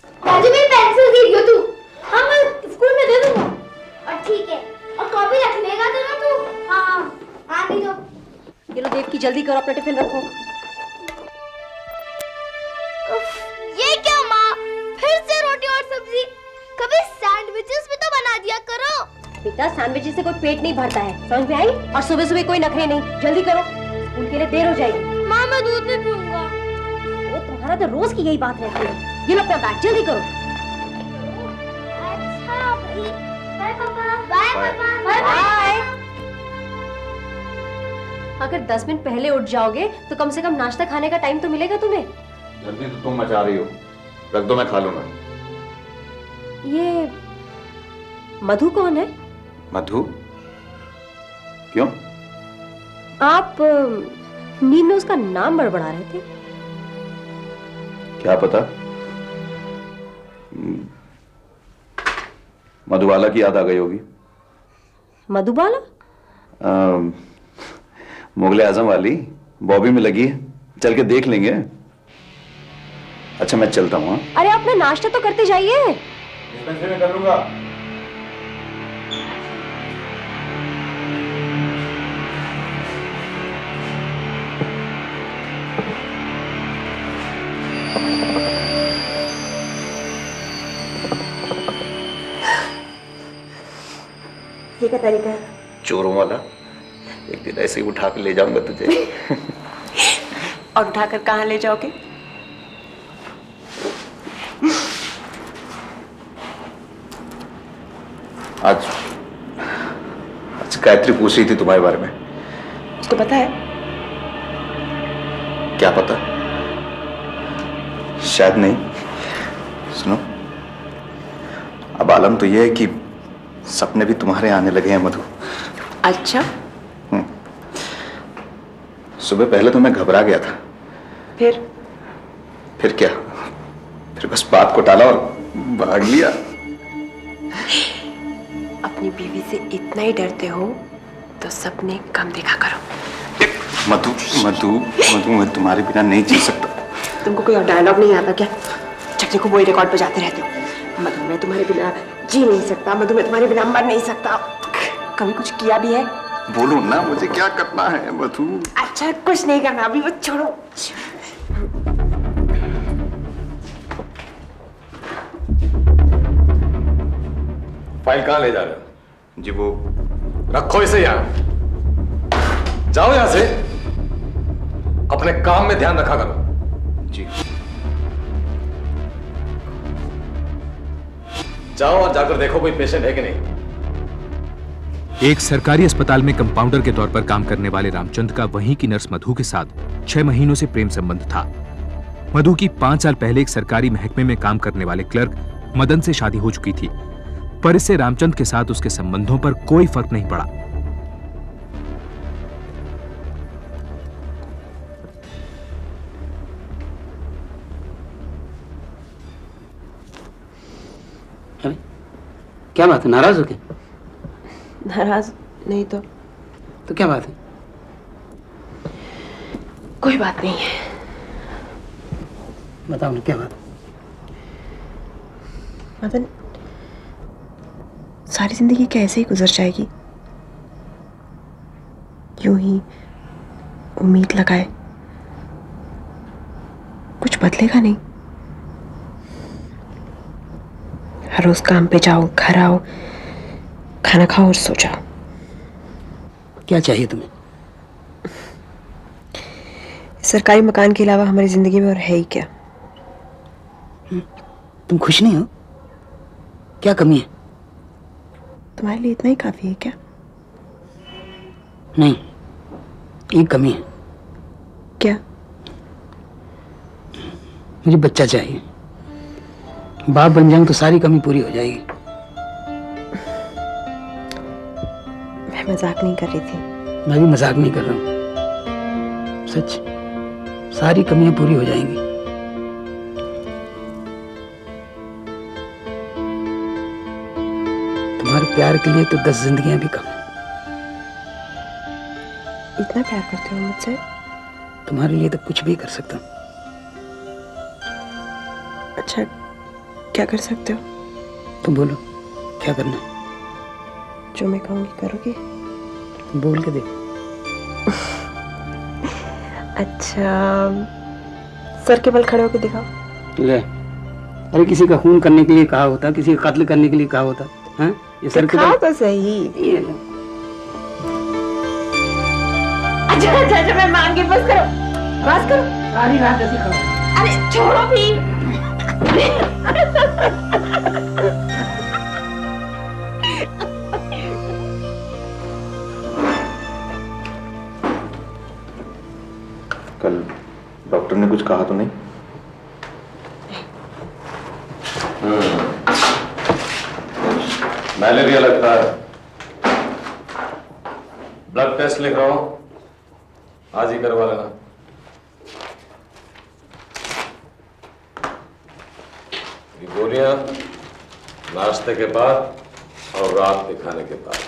राजू मेरी पेंसिल दे दियो तू। हाँ मैं स्कूल में दे दूंगा। और ठीक है, और कॉपी रख लेगा तो ना तू। हाँ नहीं तो। ये लो देव की, जल्दी करो, अपना टिफिन रखो। ये क्या माँ, फिर से रोटी और सब्जी? कभी सैंडविचेस भी तो बना दिया करो। बेटा सैंडविच से कोई पेट नहीं भरता है, समझ में आई? और सुबह सुबह कोई नखरे नहीं, जल्दी करो, स्कूल के लिए देर हो जाएगी। माँ मैं दूध नहीं पीऊंगा। वो तुम्हारा तो रोज की यही बात रहती है। ये लो अपना बैग, जल्दी करो। अच्छा भाई, बाय पापा। बाय पापा। Bye bye. अगर 10 मिनट पहले उठ जाओगे तो कम से कम नाश्ता खाने का टाइम तो मिलेगा तुम्हें। जल्दी तो तुम मचा रही हो, रख दो मैं खा लूंगा। ये मधु कौन है? मधु? क्यों? आप नींद में उसका नाम बड़बड़ा रहे थे। क्या पता, मधुबाला की याद आ गई होगी। मधुबाला? मुगले आजम वाली बॉबी में लगी है, चल के देख लेंगे। अच्छा मैं चलता हूँ। अरे अपना नाश्ता तो करते जाइए। में कर लूंगा। ये क्या तरीका है? चोरों वाला, एक दिन ऐसे ही उठा के ले जाऊंगा तुझे। और उठाकर कहाँ ले जाओगे? आज गायत्री पूछ रही थी तुम्हारे बारे में। उसको पता है? क्या पता, शायद नहीं। सुनो, अब आलम तो यह है कि सपने भी तुम्हारे आने लगे हैं मधु। अच्छा। सुबह पहले तो मैं घबरा गया था। फिर क्या, फिर बस बात को टाला और भाग लिया। अपनी बीवी से इतना ही डरते हो तो सपने कम देखा करो। मधु मधु मधु, मैं तुम्हारे बिना नहीं जी सकता। तुमको कोई और डायलॉग नहीं आता क्या? चकने को वही रिकॉर्ड पे जाते रहते हो। मधु मैं तुम्हारे बिना जी नहीं सकता, मधु मैं तुम्हारे बिना मर नहीं सकता। कभी कुछ किया भी है? बोलो ना, मुझे क्या करना है मधु? अच्छा कुछ नहीं करना, अभी वो छोड़ो। फाइल कहाँ ले जा रहे हो? जी वो रखो इसे यहां, जाओ यहां से, अपने काम में ध्यान रखा करो। जी जाओ और जाकर देखो कोई पेशेंट है कि नहीं। एक सरकारी अस्पताल में कंपाउंडर के तौर पर काम करने वाले रामचंद्र का वहीं की नर्स मधु के साथ 6 महीनों से प्रेम संबंध था। मधु की 5 साल पहले एक सरकारी महकमे में काम करने वाले क्लर्क मदन से शादी हो चुकी थी, पर इससे रामचंद्र के साथ उसके संबंधों पर कोई फर्क नहीं पड़ा। अरे क्या बात है, नाराज हो क्या? नाराज नहीं तो क्या बात है? कोई बात नहीं है। बताओ ना क्या बात। मदन, सारी जिंदगी कैसे ही गुजर जाएगी यूं ही उम्मीद लगाए, कुछ बदलेगा नहीं। हर रोज काम पे जाओ, घर आओ, खाना खाओ और सो जाओ। क्या चाहिए तुम्हें? सरकारी मकान के अलावा हमारी जिंदगी में और है ही क्या? तुम खुश नहीं हो? क्या कमी है? तुम्हारे लिए इतना ही काफी है क्या? नहीं, एक कमी है। क्या? मुझे बच्चा चाहिए। बाप बन जाऊं तो सारी कमी पूरी हो जाएगी। मैं मजाक नहीं कर रही थी। मैं भी मजाक नहीं कर रहा हूं, सच। सारी कमियां पूरी हो जाएंगी। तुम्हारे प्यार के लिए तो 10 जिंदगियां भी कम है। इतना प्यार करते हो मुझसे? तुम्हारे लिए तो कुछ भी कर सकता हूं। अच्छा क्या कर सकते हो? तुम बोलो क्या करना है? जो मैं कहूँगी करोगी? तुम बोल के देखो। अच्छा, सर के बल खड़े होकर दिखाओ। ले, अरे किसी का खून करने के लिए कहा होता, किसी का कत्ल करने के लिए कहा होता। हाँ, ये सर के दिखाओ बल। तो सही। ये ले। अच्छा अच्छा अच्छा, मैं मांगी, बस करो, बस करो। सारी रात ऐसी खड़ा। अरे छोड़ो भी। कल डॉक्टर ने कुछ कहा तो नहीं? मलेरिया लगता है। ब्लड टेस्ट लिख रहा हूं, आज ही करवा लेना। ये गोलियां नाश्ते के बाद और रात के खाने के बाद।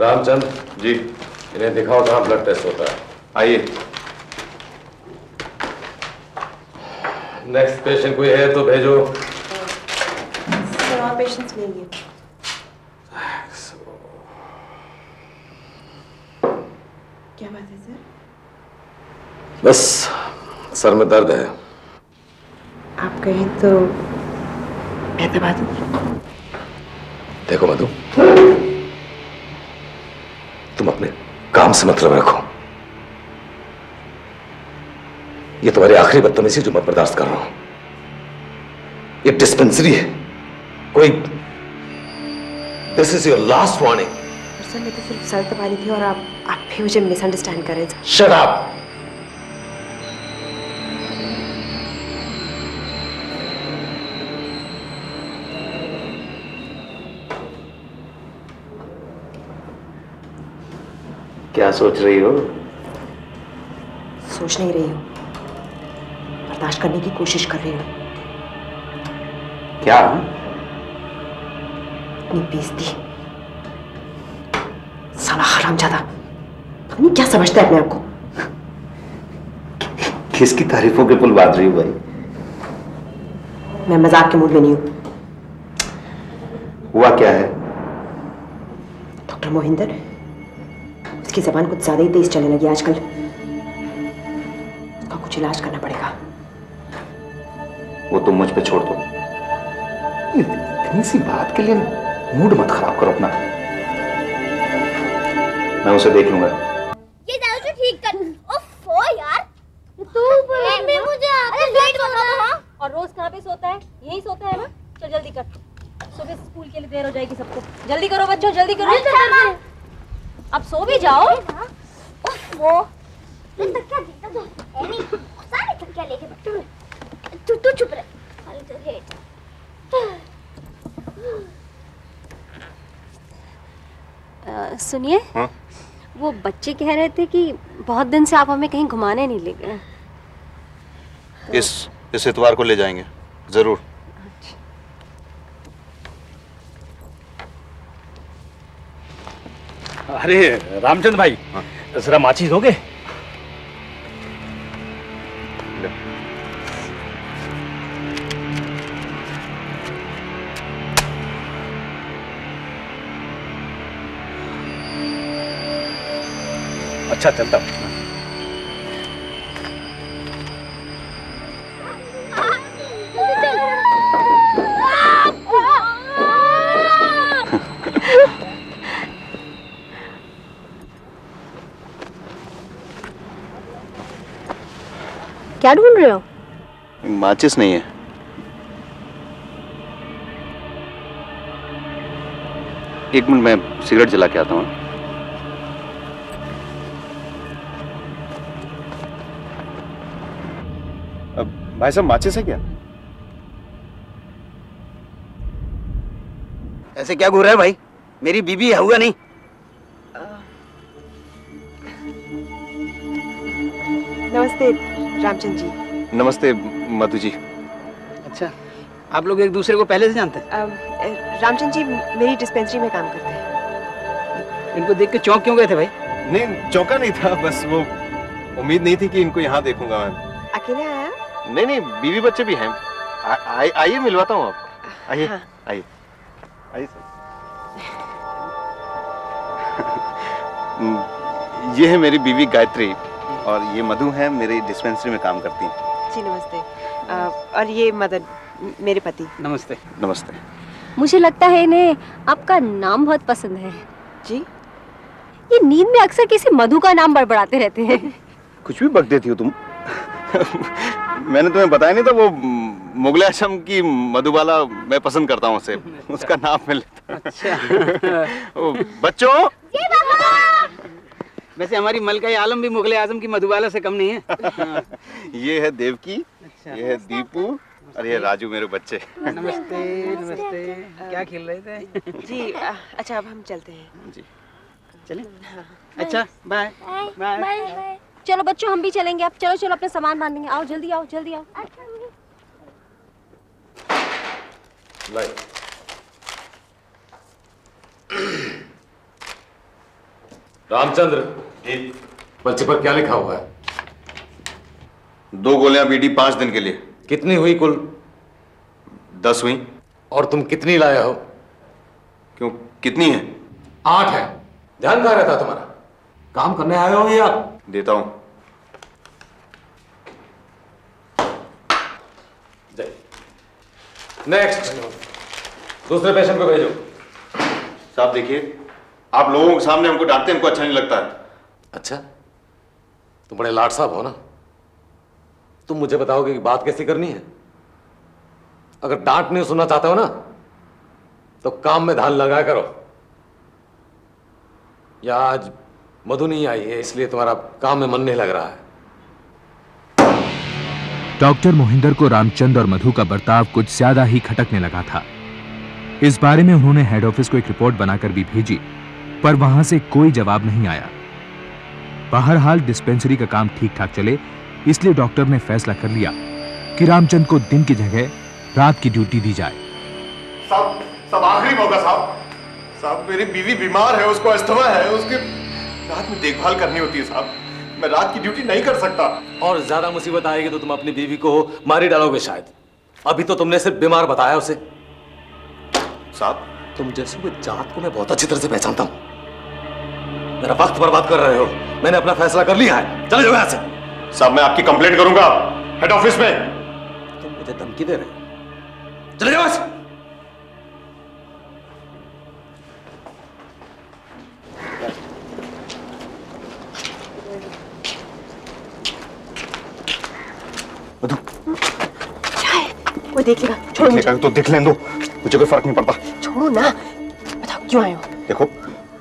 रामचंद जी। इन्हें दिखाओ कहाँ ब्लड टेस्ट होता है। आइए। नेक्स्ट पेशेंट कोई है तो भेजो। सर और पेशेंट्स नहीं है। क्या बात है सर? बस सर में दर्द है। आप कहें तो मैं दबा दूं? देखो मधु, तुम अपने काम से मतलब रखो। ये तुम्हारी आखिरी बदतमीजी जो मैं बर्दाश्त कर रहा हूं। ये डिस्पेंसरी है, कोई this is your last warning. Sir मैं तो सिर्फ सर दबा रही थी और आप भी मुझे मिसअंडरस्टैंड कर रहे थे। Shut up. क्या सोच रही हो? सोच नहीं रही हूँ, बर्दाश्त करने की कोशिश कर रही हूँ। क्या? अपनी बेइज्जती। साला हरामजादा, पता नहीं क्या समझता है अपने आप को। किसकी तारीफों के पुल बांध रही हो भाई? मैं मजाक के मूड में नहीं हूँ। हुआ क्या है? डॉक्टर मोहिंदर, उसकी जबान कुछ ज्यादा ही तेज चलने लगी आजकल। उसका कुछ इलाज करना पड़ेगा। वो तुम मुझ पे छोड़ दो। इतनी सी बात के लिए मूड मत खराब करो अपना। मैं उसे देख लूंगा। ये दारू से ठीक कर। ओफो यार, तू मम्मी मुझे आपसे लेट हो रहा है। और रोज कहाँ पे सोता है? यही सोता है ना? चल जल्दी कर, सुबह स्कूल के लिए देर हो जाएगी सबको। जल्दी करो बच्चों, जल्दी करो। अब सो भी जाओ। ओफो, तू तकिया देता तो है नहीं, सारे तकिया लेके बैठो। तू चुप रह, खाली तो हेट। सुनिए, हाँ? वो बच्चे कह रहे थे कि बहुत दिन से आप हमें कहीं घुमाने नहीं ले गए। इस इतवार को ले जाएंगे जरूर। अरे रामचंद्र भाई, जरा माचिस दोगे? अच्छा चलता हूँ। क्या ढूंढ रहे हो? माचिस नहीं है। एक मिनट, मैं सिगरेट जला के आता हूँ। भाई साहब, माचिस है क्या? ऐसे क्या घूर रहा है भाई? मेरी बीबी है, हुआ नहीं? नमस्ते रामचंद्र जी। नमस्ते मधु जी। अच्छा, आप लोग एक दूसरे को पहले से जानते हैं? रामचंद्र जी मेरी डिस्पेंसरी में काम करते हैं। इनको देख के चौंक क्यों गए थे भाई? नहीं, चौंका नहीं था, बस वो उम्मीद नहीं थी कि इनको यहाँ देखूंगा मैं। अकेले आया? नहीं नहीं, बीवी बच्चे भी हैं। आइए मिलवाता हूँ आपको। आइए हाँ। आइए आइए सर। ये है मेरी बीवी गायत्री और ये मधु है, मेरी डिस्पेंसरी में काम करती हैं। जी नमस्ते। और ये मदन, मेरे पति। नमस्ते। नमस्ते। मुझे लगता है इन्हें आपका नाम बहुत पसंद है। जी ये नींद में अक्सर किसी मधु का नाम बड़बड़ाते रहते हैं। कुछ भी बक देती हो तुम। मैंने तुम्हें बताया नहीं था वो मुगल आजम की मधुबाला मैं पसंद करता हूँ उसे, उसका नाम मैं लेता। अच्छा। ओ, बच्चों वैसे हमारी मलका आलम भी मुगल आजम की मधुबाला से कम नहीं है। ये है देवकी, ये है दीपू और ये राजू मेरे बच्चे। नमस्ते नमस्ते। क्या खेल रहे थे? जी अच्छा अब हम चलते हैं। जी चलें? अच्छा बाय बाय। चलो बच्चों हम भी चलेंगे अब। चलो चलो अपने सामान बांधेंगे। आओ जल्दी आओ जल्दी आओ। लाई। रामचंद्र जी। पर्ची पर क्या लिखा हुआ है? 2 गोलियां बीडी 5 दिन के लिए। कितनी हुई कुल? 10 हुई। और तुम कितनी लाए हो? क्यों, कितनी है? 8 है। ध्यान कहाँ रहता तुम्हारा? काम करने आए हो या? देता हूं। नेक्स्ट दूसरे पेशेंट को भेजो। साहब देखिए, आप लोगों के सामने हमको डांटते हमको अच्छा नहीं लगता है। अच्छा, तुम बड़े लाट साहब हो ना? तुम मुझे बताओगे कि बात कैसी करनी है? अगर डांट नहीं सुनना चाहते हो ना तो काम में ध्यान लगाया करो। या आज मधु नहीं आई है इसलिए तुम्हारा काम में मन नहीं लग रहा है। डॉक्टर मोहिंदर को रामचंद और मधु का बर्ताव कुछ ज्यादा ही खटकने लगा था। इस बारे में उन्होंने हेड ऑफिस को एक रिपोर्ट बनाकर भी भेजी, पर वहां से कोई जवाब नहीं आया। बहरहाल डिस्पेंसरी का काम ठीक ठाक चले, इसलिए डॉक्टर ने फैसला कर लिया कि रामचंद को दिन की जगह रात की ड्यूटी दी जाए। साहब आखिरी मौका साहब। साहब मेरी बीवी बीमार है, उसको अस्थमा है, उसके रात में देखभाल करनी होती है साहब। मैं रात की ड्यूटी नहीं कर सकता। और ज्यादा मुसीबत आएगी तो तुम अपनी बीवी को मारी डालोगे शायद। अभी तो तुमने सिर्फ बीमार बताया उसे। साहब तुम जैसे हुए जात को मैं बहुत अच्छी तरह से पहचानता हूं। मेरा वक्त बर्बाद कर रहे हो। मैंने अपना फैसला कर लिया है, चले जाओ यहां से। साहब मैं आपकी कंप्लेंट करूंगा हेड ऑफिस में। तुम मुझे धमकी दे रहे हो? चले जाओ यहां से। मधु वो देख लेगा। छोड़ो मुझे। तो देख लें दो, मुझे कोई फर्क नहीं पड़ता। छोड़ो ना। बताओ क्यों आए हो? देखो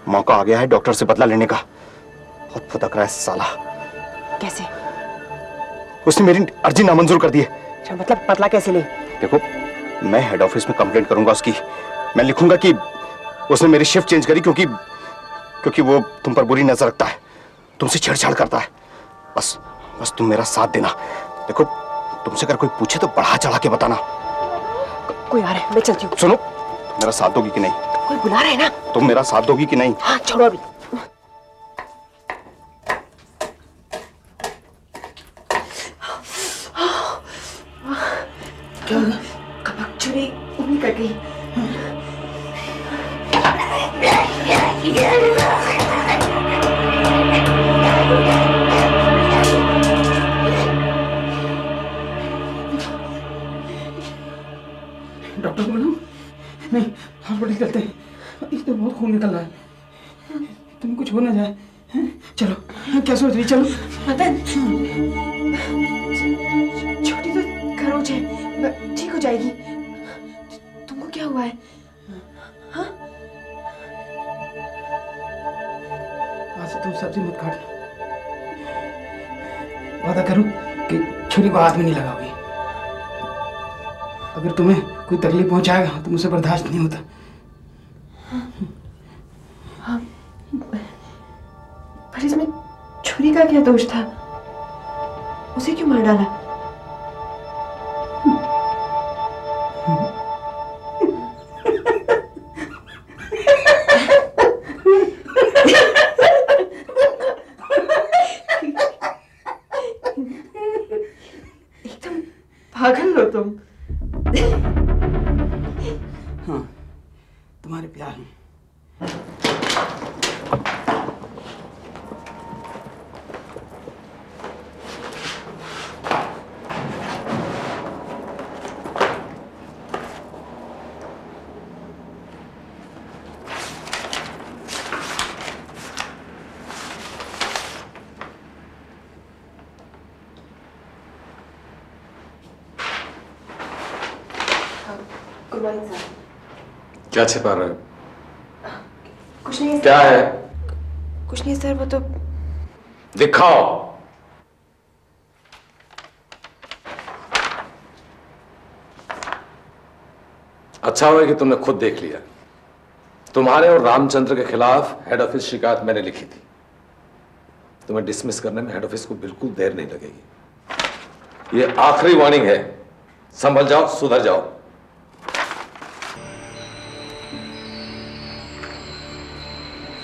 मौका आ गया है डॉक्टर से बदला लेने का। बहुत फुदक रहा है साला। कैसे? उसने मेरी अर्जी नामंजूर कर दी है। अच्छा मतलब बदला कैसे ले? देखो मैं हेड ऑफिस में कंप्लेंट करूंगा उसकी। मैं लिखूंगा कि उसने मेरी शिफ्ट चेंज करी क्योंकि वो तुम पर बुरी नजर रखता है, तुमसे छेड़छाड़ करता है। बस तुम मेरा साथ देना। देखो तुमसे अगर कोई पूछे तो बढ़ा चढ़ा के बताना। कोई आ रहा है, मैं चलती हूँ। सुनो, मेरा साथ दोगी कि नहीं? कोई बुला रहा है ना? तुम मेरा साथ दोगी कि नहीं? हाँ छोड़ो अभी। क्या होगा? कपक छुरी उंगली कट गई। डॉक्टर को बुलाऊं? नहीं, हॉस्पिटल चलते हैं। इसमें बहुत खून निकल रहा है। तुम कुछ हो ना जाए। चलो। क्या सोच रही? चलो। छोटी तो खरोच है, ठीक हो जाएगी। तुमको क्या हुआ है? हाँ? आज से तुम सब्जी मत काटना। वादा करो कि छुरी को हाथ में नहीं लगाओगी। अगर तुम्हें कोई तकलीफ पहुंचाएगा तो मुझसे बर्दाश्त नहीं होता। हाँ, पर इसमें छुरी का क्या दोष था? उसे क्यों मार डाला? एकदम पागल हो तुम। हाँ, तुम्हारे प्यार में। Good morning sir. क्या छिपा रहे हो? कुछ नहीं क्या है? कुछ नहीं सर, वो तो दिखाओ। अच्छा हुआ कि तुमने खुद देख लिया। तुम्हारे और रामचंद्र के खिलाफ हेड ऑफिस शिकायत मैंने लिखी थी। तुम्हें डिसमिस करने में हेड ऑफिस को बिल्कुल देर नहीं लगेगी। ये आखिरी वार्निंग है। संभल जाओ, सुधर जाओ।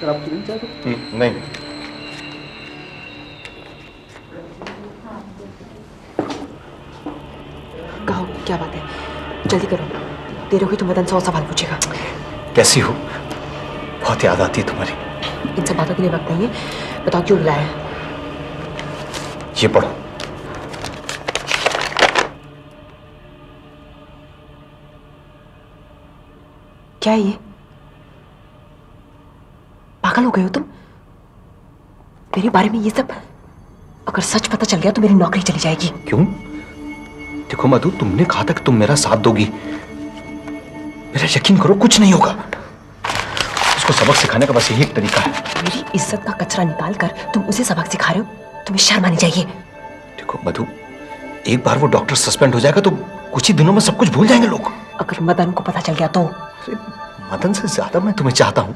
सर आप तुरंत जा सकते? नहीं, कहो क्या बात है, जल्दी करो, देर होगी तो मदन 100 सवाल पूछेगा। कैसी हो? बहुत याद आती है तुम्हारी। इन सब बातों के लिए वक्त नहीं है, बताओ क्यों बुलाया है? ये पढ़ो। क्या है ये? पागल हो गए हो तुम? मेरे बारे में ये सब अगर सच पता चल गया तो मेरी नौकरी चली जाएगी। क्यों? देखो मधु, तुमने कहा था कि तुम मेरा साथ दोगी। मेरा यकीन करो, कुछ नहीं होगा। उसको सबक सिखाने का बस यही एक तरीका है। मेरी इज्जत का कचरा निकाल कर तुम उसे सबक सिखा रहे हो? तुम्हें शर्म आनी चाहिए। देखो मधु, एक बार वो डॉक्टर सस्पेंड हो जाएगा तो कुछ ही दिनों में सब कुछ भूल जाएंगे लोग। अगर मदन को पता चल गया तो? मदन से ज्यादा मैं तुम्हें चाहता हूं।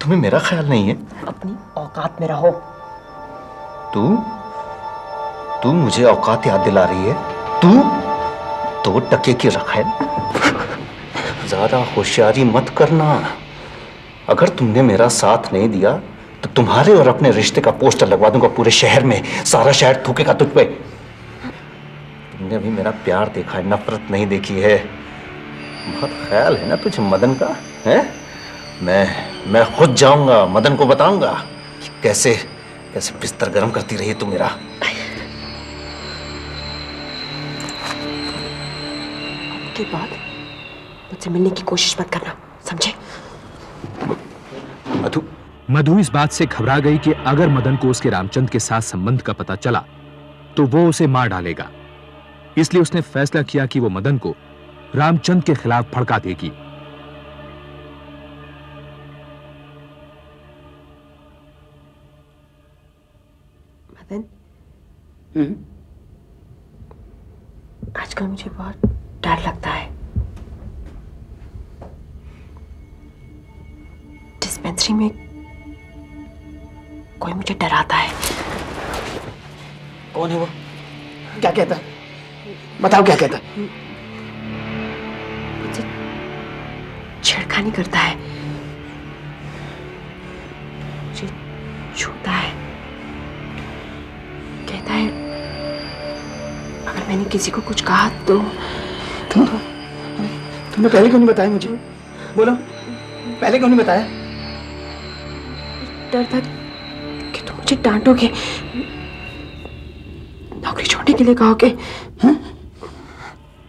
तुम्हें मेरा ख्याल नहीं है? अपनी औकात में रहो। तू मुझे औकात याद दिला रही है? तू 2 टके की रखेल। ज्यादा होशियारी मत करना। अगर तुमने मेरा साथ नहीं दिया तो तुम्हारे और अपने रिश्ते का पोस्टर लगवा दूंगा पूरे शहर में। सारा शहर थूकेगा तुझ पे। तुमने अभी मेरा प्यार देखा है, नफरत नहीं देखी है। बहुत ख्याल है ना तुझे मदन का, है? मैं खुद जाऊंगा, मदन को बताऊंगा कि कैसे बिस्तर गर्म करती रही तू मेरा। के बाद मुझसे मिलने की कोशिश मत करना, समझे? मधु इस बात से घबरा गई कि अगर मदन को उसके रामचंद्र के साथ संबंध का पता चला तो वो उसे मार डालेगा। इसलिए उसने फैसला किया कि वो मदन को रामचंद्र के खिलाफ भड़का देगी। मदन, आजकल मुझे बहुत डर लगता है। डिस्पेंसरी में कोई मुझे डराता है। कौन है वो? क्या कहता है? बताओ क्या कहता है? मुझसे छेड़खानी करता है, मुझे छूता है, कहता है अगर मैंने किसी को कुछ कहा तो तुमने पहले क्यों नहीं बताया मुझे? बोलो, पहले क्यों नहीं बताया? डर था कि तुम मुझे डांटोगे, नौकरी छोड़ने के लिए कहोगे। हाँ?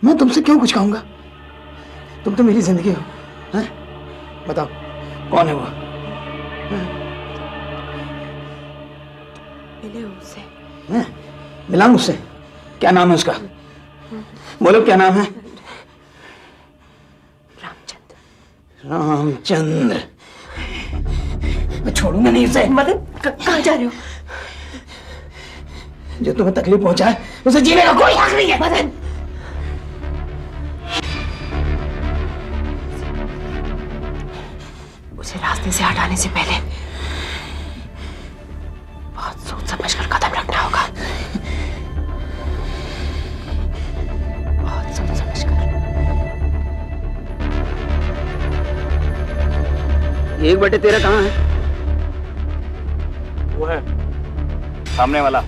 मैं तुमसे क्यों कुछ कहूंगा? तुम तो मेरी जिंदगी हो। हाँ? बताओ कौन है वो? हाँ? मिले उससे। हाँ? मिलाऊं उससे? क्या नाम है उसका? बोलो क्या नाम है? रामचंद्र। मैं छोड़ूंगा नहीं उसे। मदन, कहाँ जा रहे हो? जो तुम्हें तकलीफ पहुंचाए उसे जीने का कोई हक नहीं है। मदन, उसे रास्ते से हटाने से पहले बहुत सोच समझ कर कदम रखना होगा। बहुत सोच समझ कर। 1/13 कहाँ है? वो है सामने वाला।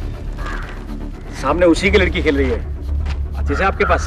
सामने उसी की लड़की खेल रही है। अच्छे से आपके पास।